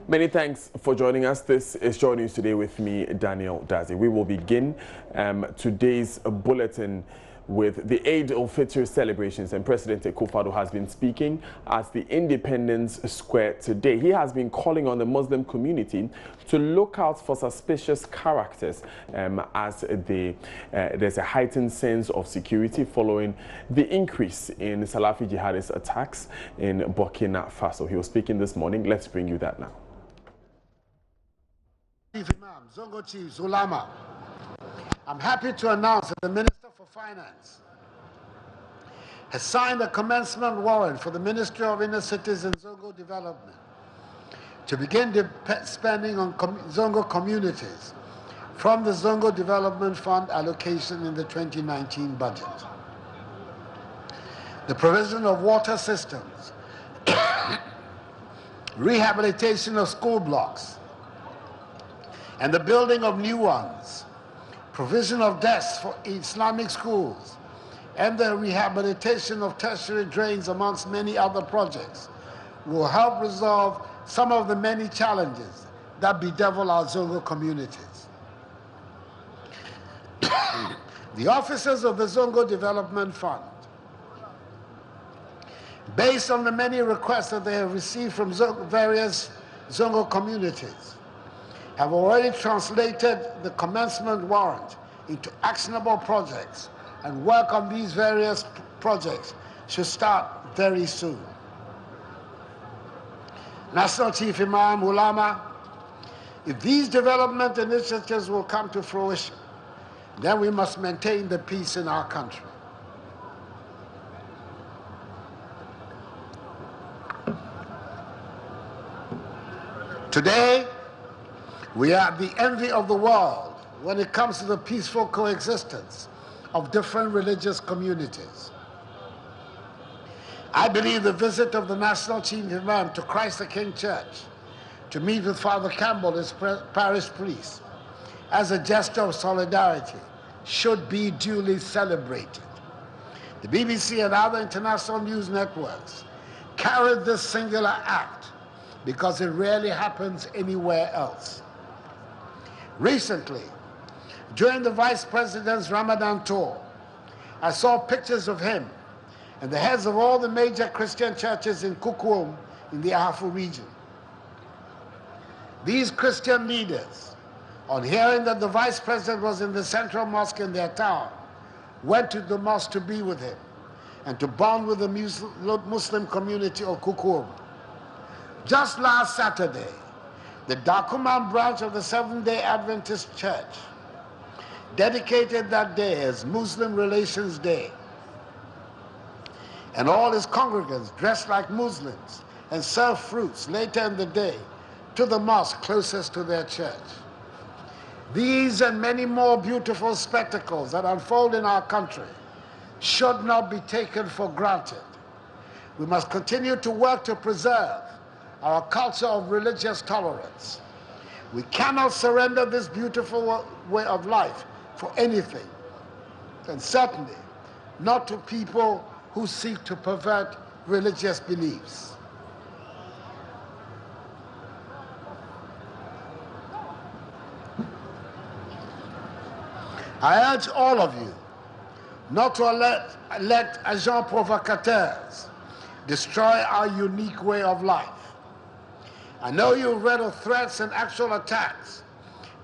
Many thanks for joining us. This is Joy News Today with me, Daniel Dazi. We will begin today's bulletin with the Eid al-Fitr celebrations, and President Akufo-Addo has been speaking at the Independence Square today. He has been calling on the Muslim community to look out for suspicious characters as there's a heightened sense of security following the increase in Salafi jihadist attacks in Burkina Faso. He was speaking this morning. Let's bring you that now. Chief Imam, Zongo Chief, Zulama, I'm happy to announce that the Minister for Finance has signed a commencement warrant for the Ministry of Inner Cities and Zongo Development to begin spending on Zongo communities from the Zongo Development Fund allocation in the 2019 budget. The provision of water systems, rehabilitation of school blocks, and the building of new ones, provision of desks for Islamic schools, and the rehabilitation of tertiary drains, amongst many other projects, will help resolve some of the many challenges that bedevil our Zongo communities. The officers of the Zongo Development Fund, based on the many requests that they have received from various Zongo communities, have already translated the commencement warrant into actionable projects, and work on these various projects should start very soon. National Chief Imam, Ulama, if these development initiatives will come to fruition, then we must maintain the peace in our country. Today, we are the envy of the world when it comes to the peaceful coexistence of different religious communities. I believe the visit of the National Chief Imam to Christ the King Church to meet with Father Campbell, his parish priest, as a gesture of solidarity should be duly celebrated. The BBC and other international news networks carried this singular act because it rarely happens anywhere else. Recently, during the Vice President's Ramadan tour, I saw pictures of him and the heads of all the major Christian churches in Kukuum in the Ahafu region. These Christian leaders, on hearing that the Vice President was in the central mosque in their town, went to the mosque to be with him and to bond with the Muslim community of Kukuum. Just last Saturday, the Dakuman branch of the Seventh-day Adventist Church dedicated that day as Muslim Relations Day. And all his congregants dressed like Muslims and served fruits later in the day to the mosque closest to their church. These and many more beautiful spectacles that unfold in our country should not be taken for granted. We must continue to work to preserve our culture of religious tolerance. We cannot surrender this beautiful way of life for anything, and certainly not to people who seek to pervert religious beliefs. I urge all of you not to let agents provocateurs destroy our unique way of life. I know you've read of threats and actual attacks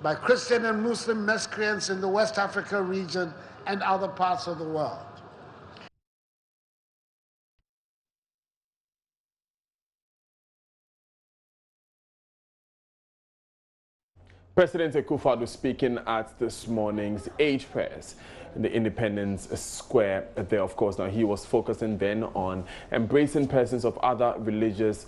by Christian and Muslim miscreants in the West Africa region and other parts of the world. President Akufo-Addo speaking at this morning's Eid prayers in the Independence Square there, of course. Now, he was focusing then on embracing persons of other religious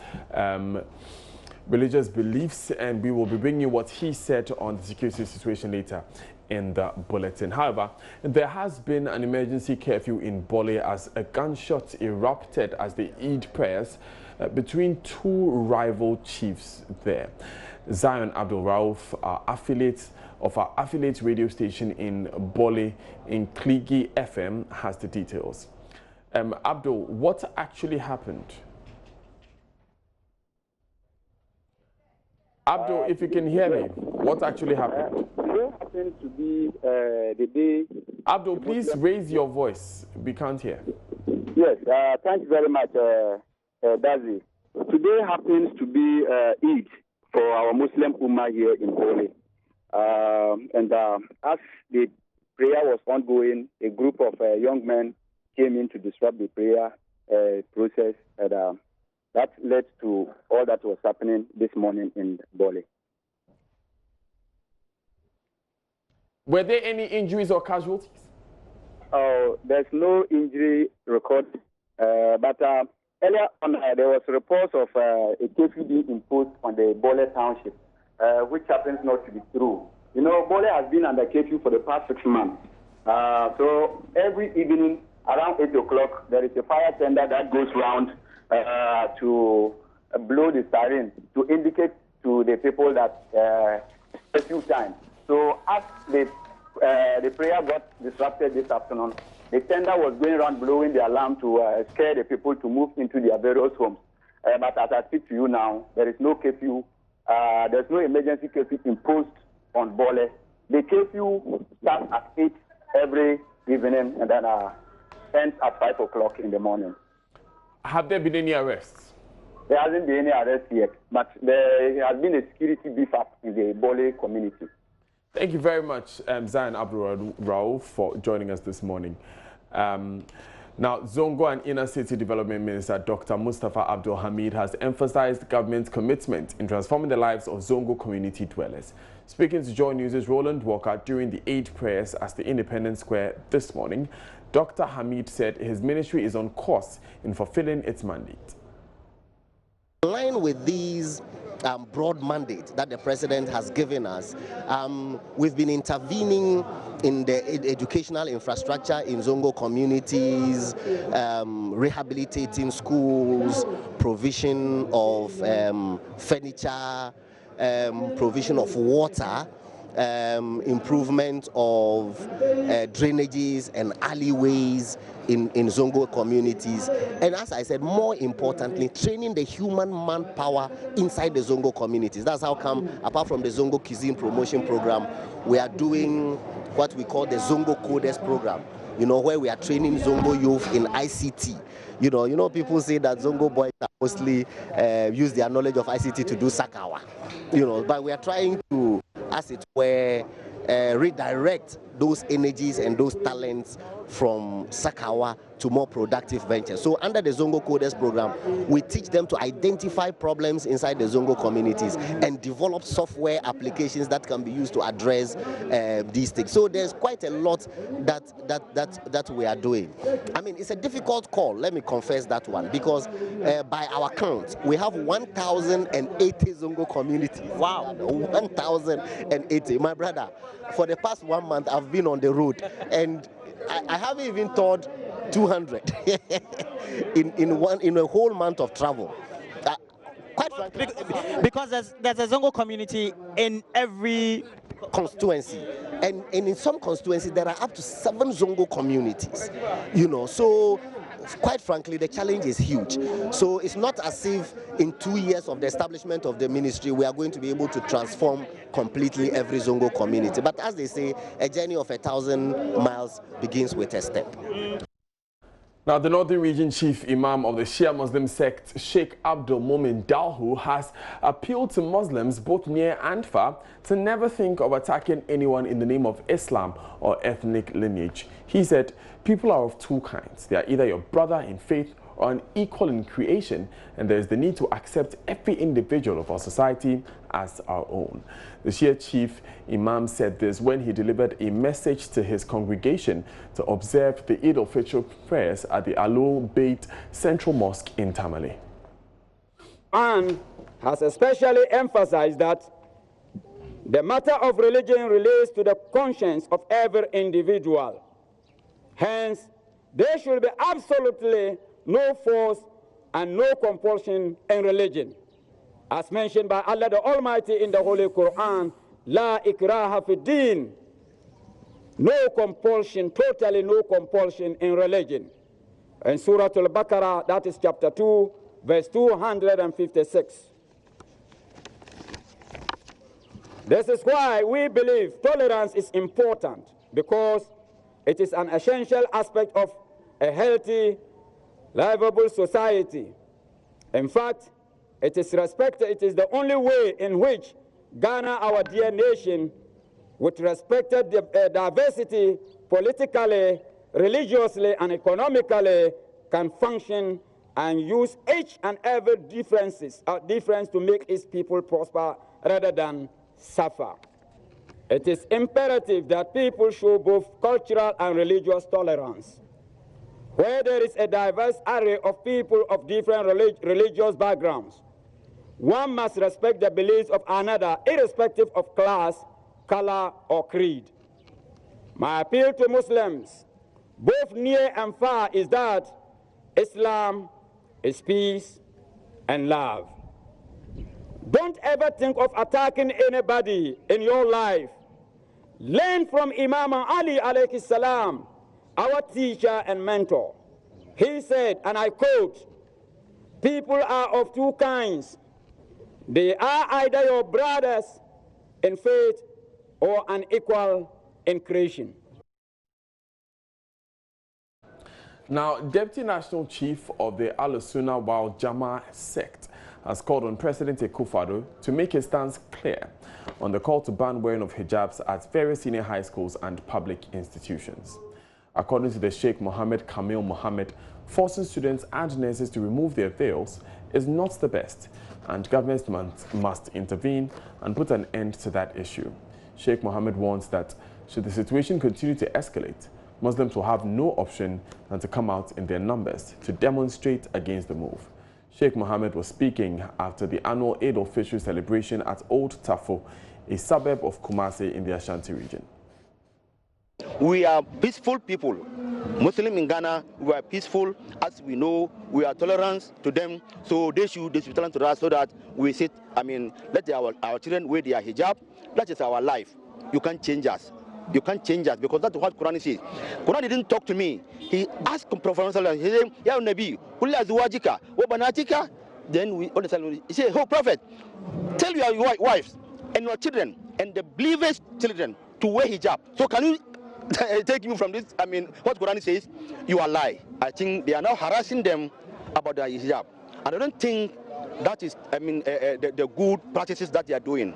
beliefs, and we will be bringing you what he said on the security situation later in the bulletin. However, there has been an emergency curfew in Bali as a gunshot erupted as the Eid prayers between two rival chiefs there. Zion Abdul Rauf, our affiliate radio station in Bali in Kligi FM, has the details. Abdul, what actually happened? Abdul, if you can hear me, what actually happened? Today happens to be the day... Abdul, please raise your voice. We can't hear. Yes, thank you very much, Dazi. Today happens to be Eid for our Muslim Ummah here in Bali. And as the prayer was ongoing, a group of young men came in to disrupt the prayer process, and that led to all that was happening this morning in Bali. Were there any injuries or casualties? There's no injury recorded, but earlier on there was reports of a curfew being imposed on the Bali township, which happens not to be true. You know, Bali has been under curfew for the past 6 months. So every evening around 8 o'clock, there is a fire tender that goes round to blow the siren to indicate to the people that curfew time. So as the prayer got disrupted this afternoon, the tender was going around blowing the alarm to scare the people to move into their various homes. But as I speak to you now, there is no curfew. There's no emergency curfew imposed on Bali. The curfew starts at 8 every evening and then ends at 5 o'clock in the morning. Have there been any arrests? There hasn't been any arrests yet, but there has been a security beef up in the Bali community. Thank you very much, Zain Abdul Rauf, for joining us this morning. Now, Zongo and Inner City Development Minister Dr. Mustafa Abdul Hamid has emphasized government's commitment in transforming the lives of Zongo community dwellers. Speaking to Joy News' Roland Walker during the Eid prayers at the Independence Square this morning, Dr. Hamid said his ministry is on course in fulfilling its mandate. In line with these broad mandate that the president has given us, we've been intervening in the educational infrastructure in Zongo communities, rehabilitating schools, provision of furniture, provision of water, improvement of drainages and alleyways in Zongo communities, and as I said, more importantly, training the human manpower inside the Zongo communities. That's how come, apart from the Zongo Cuisine Promotion Program, we are doing what we call the Zongo Coders Program, you know, where we are training Zongo youth in ICT. You know, people say that Zongo boys are mostly use their knowledge of ICT to do Sakawa, you know, but we are trying to, as it were, redirect those energies and those talents from Sakawa to more productive ventures. So under the Zongo Coders program, we teach them to identify problems inside the Zongo communities and develop software applications that can be used to address these things. So there's quite a lot that we are doing. I mean, it's a difficult call, let me confess that one, because by our count, we have 1,080 Zongo communities. Wow, 1,080. My brother, for the past 1 month, I've been on the road, and I haven't even thought 200 in a whole month of travel. Quite frankly, because there's a Zongo community in every constituency, and in some constituencies there are up to 7 Zongo communities. You know, so quite frankly, the challenge is huge. So it's not as if in 2 years of the establishment of the ministry we are going to be able to transform completely every Zongo community. But as they say, a journey of 1,000 miles begins with a step. Now, the Northern Region Chief Imam of the Shia Muslim sect, Sheikh Abdul Mumin Dalhu, has appealed to Muslims both near and far to never think of attacking anyone in the name of Islam or ethnic lineage. He said, people are of two kinds. They are either your brother in faith or unequal in creation, and there is the need to accept every individual of our society as our own. The Shia Chief Imam said this when he delivered a message to his congregation to observe the Eid al-Fitr prayers at the Alul Bayt Central Mosque in Tamale. And has especially emphasized that the matter of religion relates to the conscience of every individual. Hence, there should be absolutely no force and no compulsion in religion. As mentioned by Allah the Almighty in the Holy Quran, La ikraha fi din. No compulsion, totally no compulsion in religion. In Surah Al-Baqarah, that is chapter 2, verse 256. This is why we believe tolerance is important, because it is an essential aspect of a healthy, livable society. In fact, it is the only way in which Ghana, our dear nation, with respected diversity politically, religiously, and economically, can function and use each and every difference to make its people prosper rather than suffer. It is imperative that people show both cultural and religious tolerance. Where there is a diverse array of people of different religious backgrounds, one must respect the beliefs of another, irrespective of class, color, or creed. My appeal to Muslims, both near and far, is that Islam is peace and love. Don't ever think of attacking anybody in your life. Learn from Imam Ali alayhi salam, our teacher and mentor. He said, and I quote, "People are of two kinds. They are either your brothers in faith or unequal in creation." Now, Deputy National Chief of the Al-Sunnah wal Jama'ah sect has called on President Akufo-Addo to make his stance clear on the call to ban wearing of hijabs at various senior high schools and public institutions. According to the Sheikh Mohammed Kamil Mohammed, forcing students and nurses to remove their veils is not the best, and governments must intervene and put an end to that issue. Sheikh Mohammed warns that should the situation continue to escalate, Muslims will have no option than to come out in their numbers to demonstrate against the move. Sheikh Mohammed was speaking after the annual Eid al-Fitr celebration at Old Tafo, a suburb of Kumasi in the Ashanti region. We are peaceful people. Muslims in Ghana, we are peaceful. As we know, we are tolerant to them. So they should be tolerant to us so that we sit, let our children wear their hijab. That is our life. You can't change us. You can't change us because that's what Quran says. Quran didn't talk to me. He asked Prophet, he said, "Ya Nabi, kulli azwajika wa banatika." Then we understand. He said, "Oh Prophet, tell your wives and your children and the believers' children to wear hijab." So can you take me from this? What Quran says, you are lie. I think they are now harassing them about the hijab, and I don't think that is, the good practices that they are doing.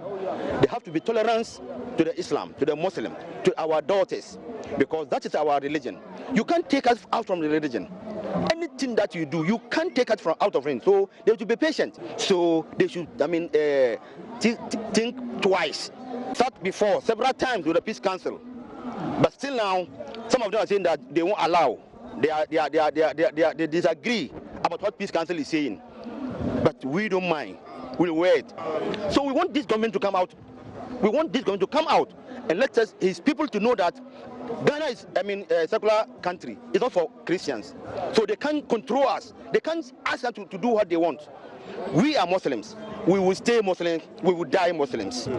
They have to be tolerant to the Islam, to the Muslim, to our daughters, because that is our religion. You can't take us out from the religion. Anything that you do, you can't take us out of it. So they have to be patient. So they should, think twice. Thought before several times with the Peace Council, but still now, some of them are saying that they won't allow. They disagree about what Peace Council is saying. But we don't mind. We'll wait. So we want this government to come out. We want this government to come out and let his people to know that Ghana is, a secular country. It's not for Christians. So they can't control us. They can't ask us to do what they want. We are Muslims. We will stay Muslims. We will die Muslims.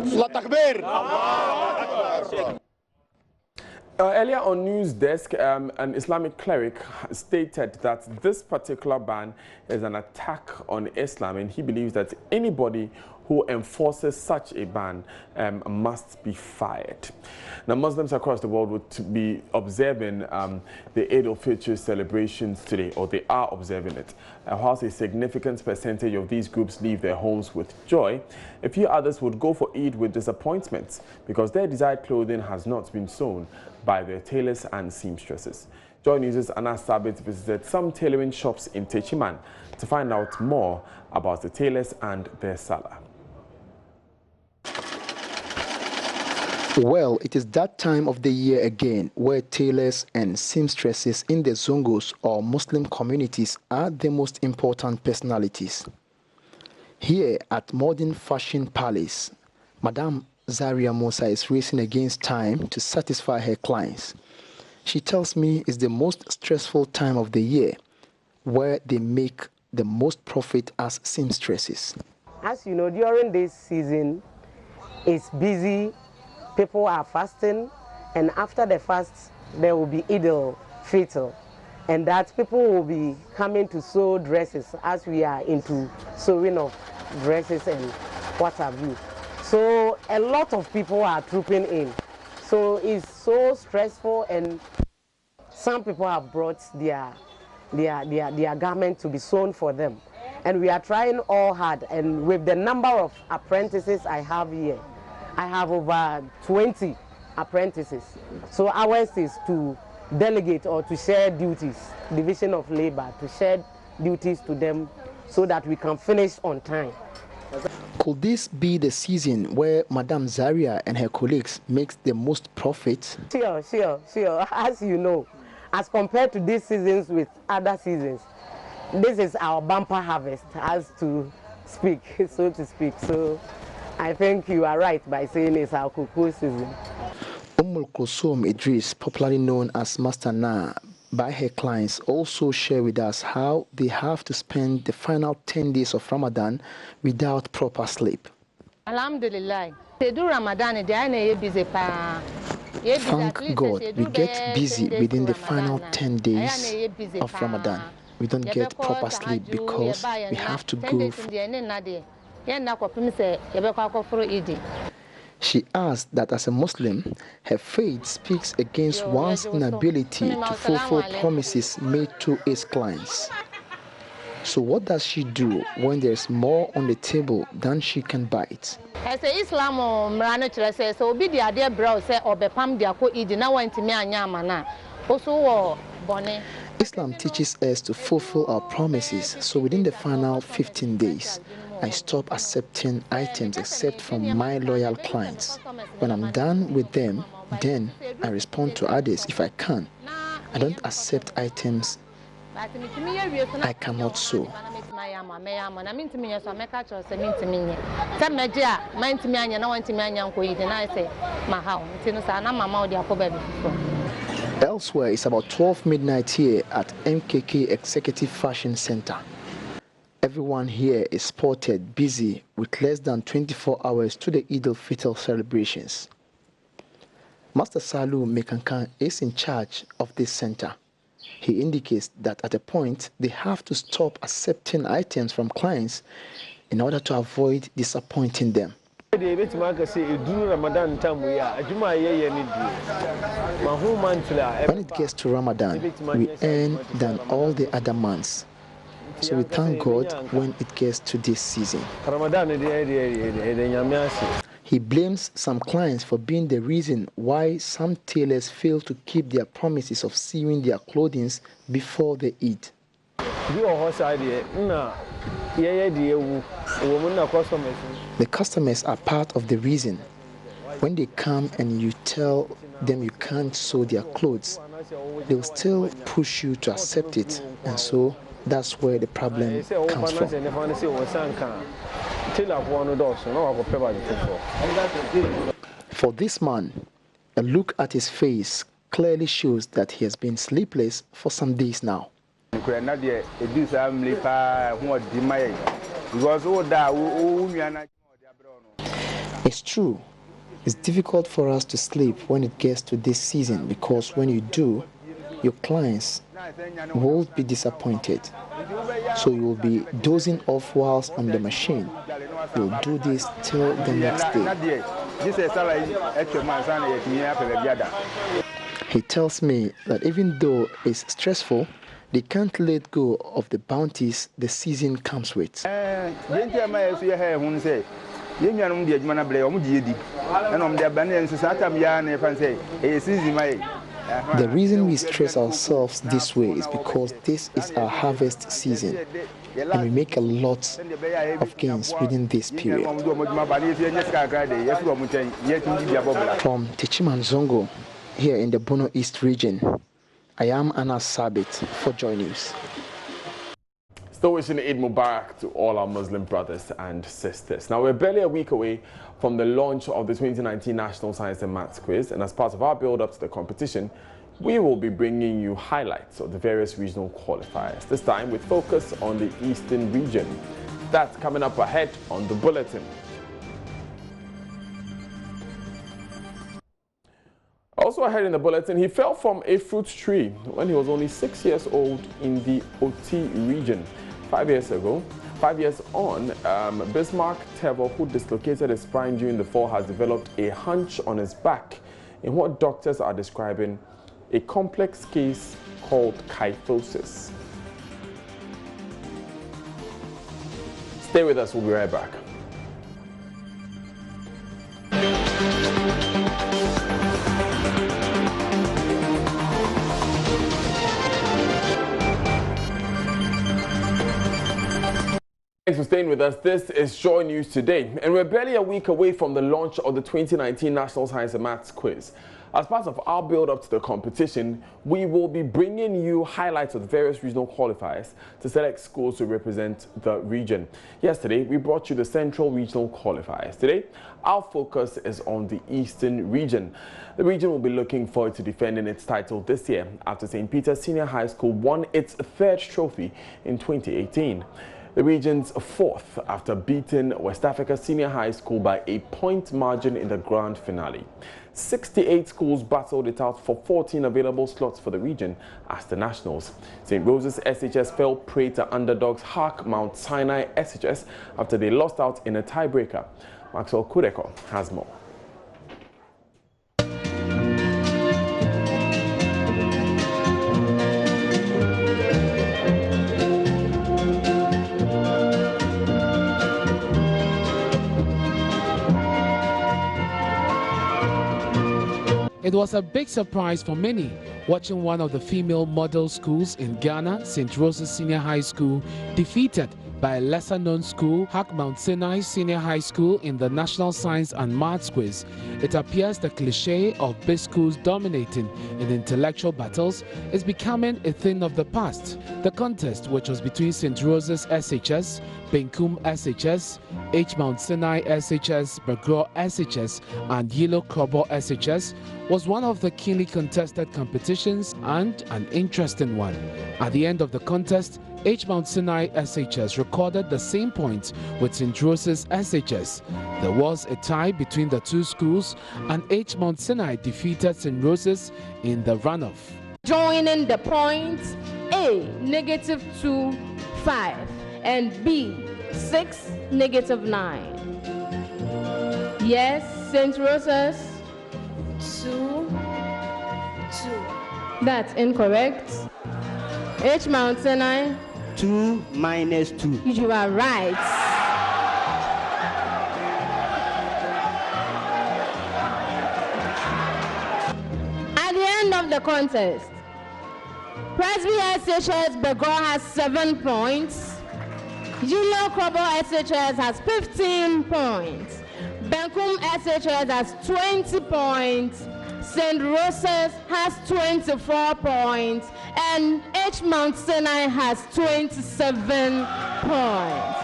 Earlier on News Desk, an Islamic cleric stated that this particular ban is an attack on Islam, and he believes that anybody who enforces such a ban must be fired. Now, Muslims across the world would be observing the Eid al-Fitr celebrations today, or they are observing it. Whilst a significant percentage of these groups leave their homes with joy, a few others would go for Eid with disappointment because their desired clothing has not been sewn by their tailors and seamstresses. Joy News' Anna Sabit visited some tailoring shops in Techiman to find out more about the tailors and their salah. Well, it is that time of the year again where tailors and seamstresses in the Zongos or Muslim communities are the most important personalities. Here at Modern Fashion Palace, Madame Zaria Musa is racing against time to satisfy her clients. She tells me it's the most stressful time of the year where they make the most profit as seamstresses. As you know, during this season, it's busy. People are fasting, and after the fast, there will be Eid al-Fitr, and that people will be coming to sew dresses as we are into sewing of dresses and what have you. So a lot of people are trooping in. So it's so stressful, and some people have brought their garment to be sewn for them. And we are trying all hard, and with the number of apprentices I have here, I have over 20 apprentices. So ours is to delegate or to share duties, division of labor, to share duties to them so that we can finish on time. Could this be the season where Madame Zaria and her colleagues make the most profit? Sure. As you know, as compared to these seasons with other seasons, this is our bumper harvest, as to speak, so to speak. So I think you are right by saying it's our cocoa season. Kulsum Idris, popularly known as Master Na, by her clients, also share with us how they have to spend the final 10 days of Ramadan without proper sleep. Alhamdulillah. They do Ramadan, they are busy. Thank God, we get busy within the final 10 days of Ramadan. We don't get proper sleep because we have to go. She adds that as a Muslim, her faith speaks against one's inability to fulfill promises made to its clients. So what does she do when there's more on the table than she can bite? Islam teaches us to fulfill our promises, so within the final 15 days, I stop accepting items except from my loyal clients. When I'm done with them, then I respond to others if I can. I don't accept items I cannot sew. Elsewhere, it's about 12 midnight here at MKK Executive Fashion Center. Everyone here is spotted busy with less than 24 hours to the Eid al-Fitr celebrations. Master Salu Mekankan is in charge of this center. He indicates that at a point they have to stop accepting items from clients in order to avoid disappointing them. When it gets to Ramadan, we earn than all the other months. So we thank God when it gets to this season. He blames some clients for being the reason why some tailors fail to keep their promises of sewing their clothing before they eat. The customers are part of the reason. When they come and you tell them you can't sew their clothes, they'll still push you to accept it, and so that's where the problem comes from. For this man, a look at his face clearly shows that he has been sleepless for some days now. It's true, it's difficult for us to sleep when it gets to this season, because when you do, your clients will be disappointed. So you will be dozing off whilst on the machine. You'll do this till the next day. He tells me that even though it's stressful, they can't let go of the bounties the season comes with. The reason we stress ourselves this way is because this is our harvest season, and we make a lot of gains within this period. From Techiman Zongo, here in the Bono East region, I am Anas Sabit for Joy News. Still wishing Eid Mubarak to all our Muslim brothers and sisters. Now, we're barely a week away from the launch of the 2019 National Science and Maths Quiz, and as part of our build-up to the competition, we will be bringing you highlights of the various regional qualifiers, this time with focus on the Eastern region. That's coming up ahead on the bulletin. Also ahead in the bulletin, he fell from a fruit tree when he was only 6 years old in the Oti region. 5 years ago, 5 years on, Bismarck Tevo, who dislocated his spine during the fall, has developed a hunch on his back in what doctors are describing a complex case called kyphosis. Stay with us, we'll be right back. Thanks for staying with us. This is Joy News Today, and we're barely a week away from the launch of the 2019 National Science and Maths Quiz. As part of our build-up to the competition, we will be bringing you highlights of the various regional qualifiers to select schools to represent the region. Yesterday, we brought you the Central Regional qualifiers. Today, our focus is on the Eastern region. The region will be looking forward to defending its title this year after St. Peter's Senior High School won its third trophy in 2018. The region's fourth after beating West Africa Senior High School by a point margin in the grand finale. 68 schools battled it out for 14 available slots for the region as the Nationals. St. Rose's SHS fell prey to underdogs Hark Mount Sinai SHS after they lost out in a tiebreaker. Maxwell Kudeko has more. It was a big surprise for many watching one of the female model schools in Ghana, St. Rose's Senior High School, defeated by a lesser-known school, Hark Mount Sinai Senior High School, in the National Science and Maths Quiz. It appears the cliché of big schools dominating in intellectual battles is becoming a thing of the past. The contest, which was between St. Rose's SHS, Benkum SHS, H. Mount Sinai SHS, Bergro SHS, and Yellow Krobo SHS, was one of the keenly contested competitions and an interesting one. At the end of the contest, H. Mount Sinai SHS recorded the same points with St. Rose's SHS. There was a tie between the two schools, and H. Mount Sinai defeated St. Rose's in the runoff. Joining the points, A, -2, 5, and B, 6, -9. Yes, St. Rose's? 2, 2. That's incorrect. H. Mount Sinai? 2 minus 2. You are right. At the end of the contest, Presby SHS Begor has 7 points. Yellow Krobo SHS has 15 points. Benkum SHS has 20 points. St. Rose's has 24 points, and H. Mount Sinai has 27 points.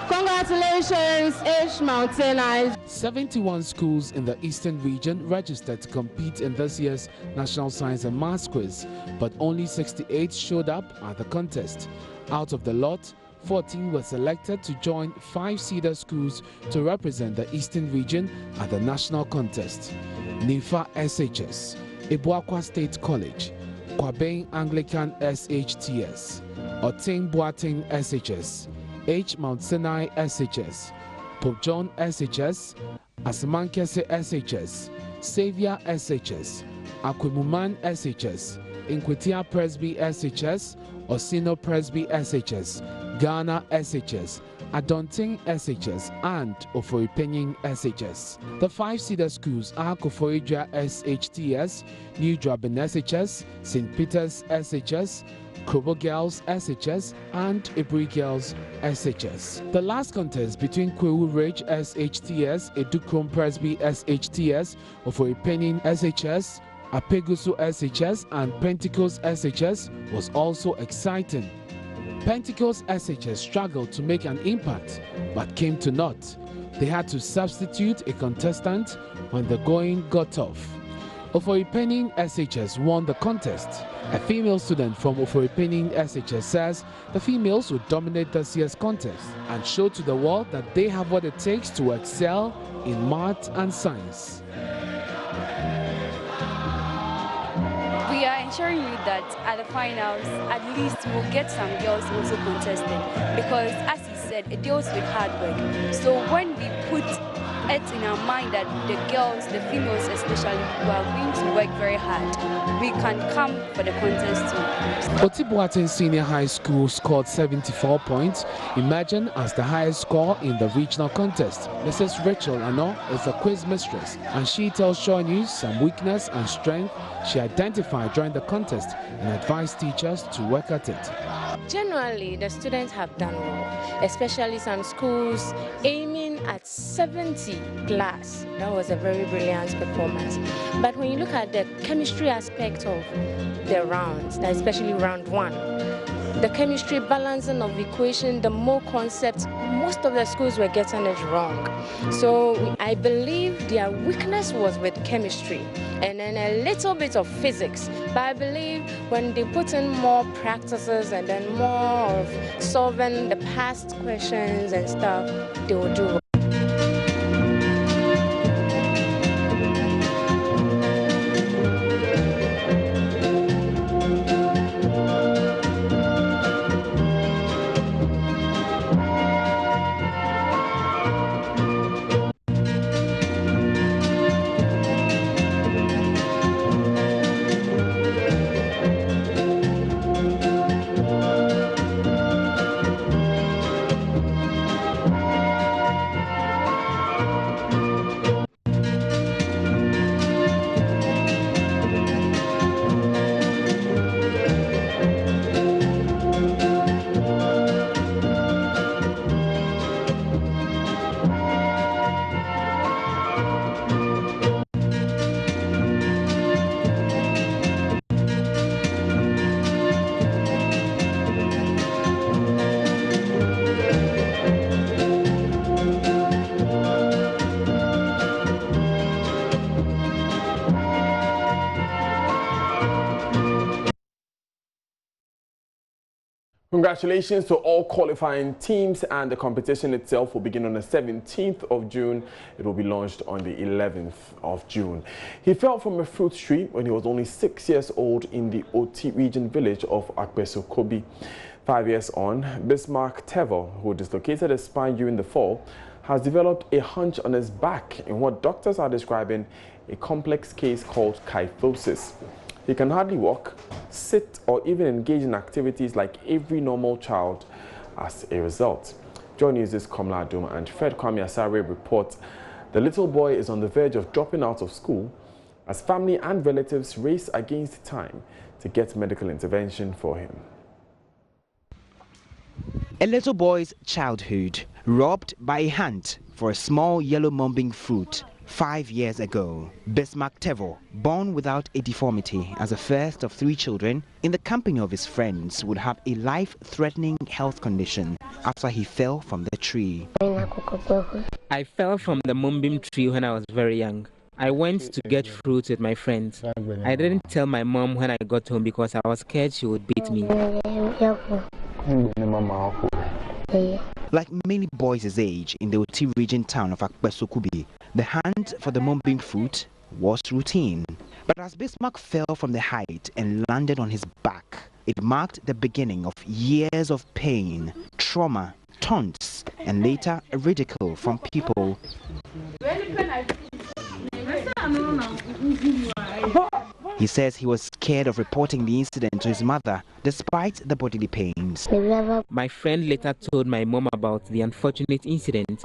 Congratulations, H. Mount Sinai. 71 schools in the Eastern region registered to compete in this year's National Science and Maths Quiz, but only 68 showed up at the contest. Out of the lot, 14 were selected to join 5 Cedar schools to represent the Eastern region at the national contest. Nifa SHS, Ibuakwa State College, Kwabeng Anglican SHTS, Oting Boateng SHS, H. Mount Sinai SHS, Pope John SHS, Asamankese SHS, Xavier SHS, Akwemuman SHS, Inkwetia Presby SHS, Osino Presby SHS, Ghana SHS, Adonting SHS, and Oforipenying SHS. The 5 Cedar schools are Koforidua SHTS, New Draben SHS, St. Peter's SHS, Krobo Girls SHS, and Ibri Girls SHS. The last contest between Kwewu Ridge SHTS, Edukrom Presby SHTS, Oforipenying SHS, Apegusu SHS, and Pentecost SHS was also exciting. Pentecost SHS struggled to make an impact, but came to naught. They had to substitute a contestant when the going got tough. Oforipenying SHS won the contest. A female student from Oforipenying SHS says the females will dominate this year's contest and show to the world that they have what it takes to excel in math and science. We are ensuring you that at the finals, at least we'll get some girls also contesting, because as he said, it deals with hard work. So when we put it in our mind that the girls, the females especially, who are going to work very hard, we can come for the contest too. Otibuatin Senior High School scored 74 points, emerging as the highest score in the regional contest. Mrs. Rachel Ano is a quiz mistress, and she tells Shaw News some weakness and strength she identified during the contest and advised teachers to work at it. Generally, the students have done well, especially some schools aiming at 70 plus. That was a very brilliant performance. But when you look at the chemistry aspect of the rounds, especially round one, the chemistry balancing of equation, the more concepts, most of the schools were getting it wrong. So I believe their weakness was with chemistry and then a little bit of physics. But I believe when they put in more practices and then more of solving the past questions and stuff, they will do well. Congratulations to all qualifying teams, and the competition itself will begin on the 17th of June. It will be launched on the 11th of June. He fell from a fruit tree when he was only 6 years old in the Oti region village of Akpesokobi. 5 years on, Bismarck Tevo, who dislocated his spine during the fall, has developed a hunch on his back in what doctors are describing a complex case called kyphosis. He can hardly walk, sit, or even engage in activities like every normal child as a result. Joy News' Komla Adum and Fred Kwame Asare report the little boy is on the verge of dropping out of school as family and relatives race against time to get medical intervention for him. A little boy's childhood robbed by a hunt for a small yellow mumbling fruit. 5 years ago, Bismarck Tevo, born without a deformity as the first of 3 children, in the company of his friends, would have a life-threatening health condition after he fell from the tree. I fell from the mumbim tree when I was very young. I went to get fruit with my friends. I didn't tell my mom when I got home because I was scared she would beat me. Like many boys his age in the Oti region town of Akpesokubi, the hunt for the mumbling fruit was routine. But as Bismarck fell from the height and landed on his back, it marked the beginning of years of pain, trauma, taunts, and later ridicule from people. He says he was scared of reporting the incident to his mother, despite the bodily pains. My friend later told my mom about the unfortunate incident.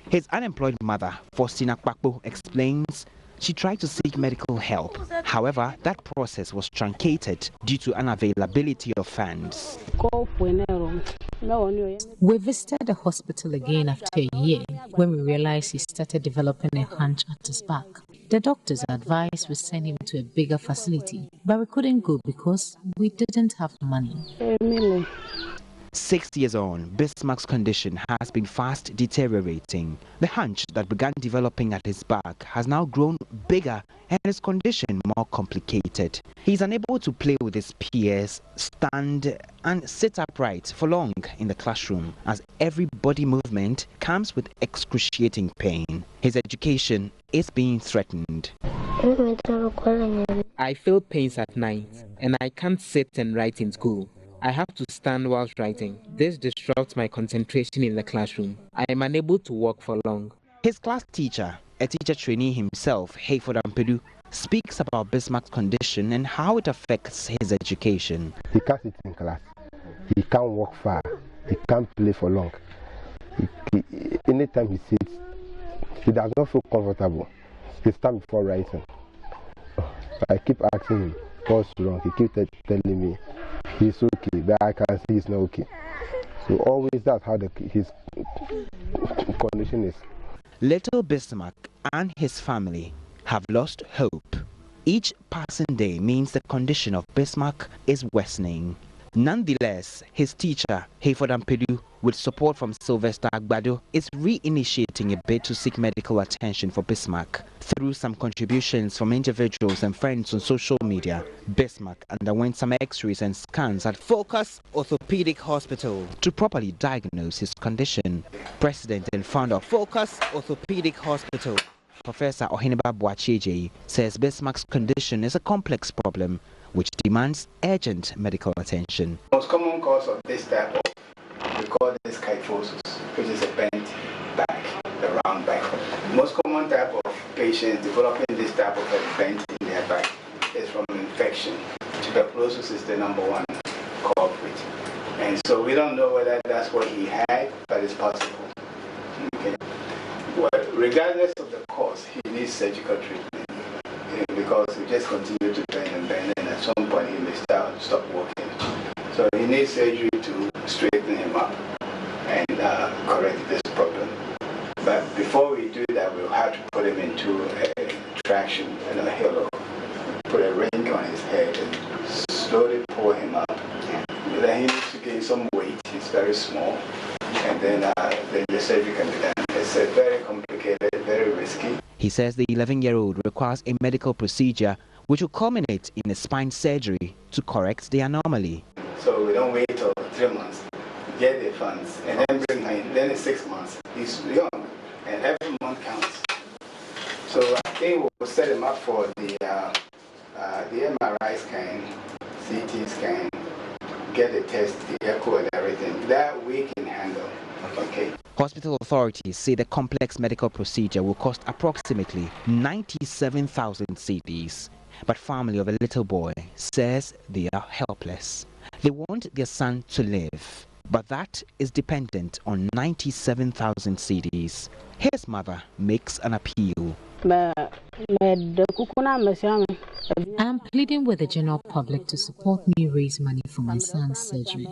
His unemployed mother, Faustina Kpakpo, explains she tried to seek medical help. However, that process was truncated due to unavailability of funds. We visited the hospital again after a year when we realized he started developing a hunch at his back. The doctors advised we send him to a bigger facility, but we couldn't go because we didn't have money. 6 years on, Bismarck's condition has been fast deteriorating. The hunch that began developing at his back has now grown bigger and his condition more complicated. He's unable to play with his peers, stand and sit upright for long in the classroom, as every body movement comes with excruciating pain. His education is being threatened. I feel pains at night, and I can't sit and write in school. I have to stand whilst writing. This disrupts my concentration in the classroom. I am unable to walk for long. His class teacher, a teacher trainee himself, Hayford Ampedu, speaks about Bismarck's condition and how it affects his education. He can't sit in class. He can't walk far. He can't play for long. Anytime he sits, he does not feel comfortable. He stands before writing. I keep asking him, what's wrong? He keeps telling me, he's okay, but I can see he's not okay. So always that's how his condition is. Little Bismarck and his family have lost hope. Each passing day means the condition of Bismarck is worsening. Nonetheless, his teacher, Hayford Ampedu, with support from Sylvester Agbado, is reinitiating a bid to seek medical attention for Bismarck. Through some contributions from individuals and friends on social media, Bismarck underwent some x-rays and scans at Focus Orthopedic Hospital to properly diagnose his condition. President and founder of Focus Orthopedic Hospital, Professor Ohineba Boacheje, says Bismarck's condition is a complex problem which demands urgent medical attention. The most common cause of this type of, we call this kyphosis, which is a bent back, a round back. The most common type of patients developing this type of a bent in their back is from infection. Tuberculosis is the #1 culprit. And so we don't know whether that's what he had, but it's possible. Okay. Well, regardless of the cause, he needs surgical treatment because he just continues to bend and bend, and at some point he may stop walking. So he needs surgery to straighten him up and correct this problem. But before we do that, we'll have to put him into a traction and a halo, put a ring on his head and slowly pull him up. Then he needs to gain some weight. He's very small, and then the surgery can be done. It's very complicated, very risky. He says the 11-year-old requires a medical procedure which will culminate in a spine surgery to correct the anomaly. So we don't wait till 3 months, get the funds, and then bring him in. Then it's 6 months. He's young, and every month counts. So I think we'll set him up for the MRI scan, CT scan, get the test, the echo and everything. That we can handle. Okay. Hospital authorities say the complex medical procedure will cost approximately 97,000 cedis. But family of a little boy says they are helpless. They want their son to live, but that is dependent on 97,000 cedis. His mother makes an appeal. I'm pleading with the general public to support me raise money for my son's surgery.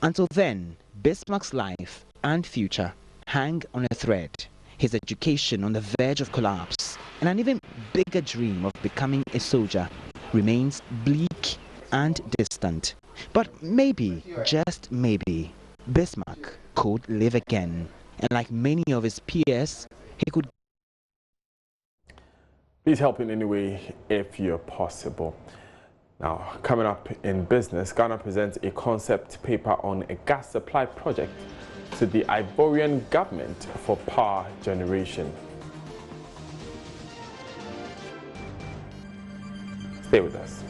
Until then, Bismarck's life and future hang on a thread. His education on the verge of collapse, and an even bigger dream of becoming a soldier remains bleak and distant. But maybe, just maybe, Bismarck could live again. And like many of his peers, he could... Please help in any way if you're possible. Now, coming up in business, Ghana presents a concept paper on a gas supply project to the Ivorian government for power generation. Stay with us.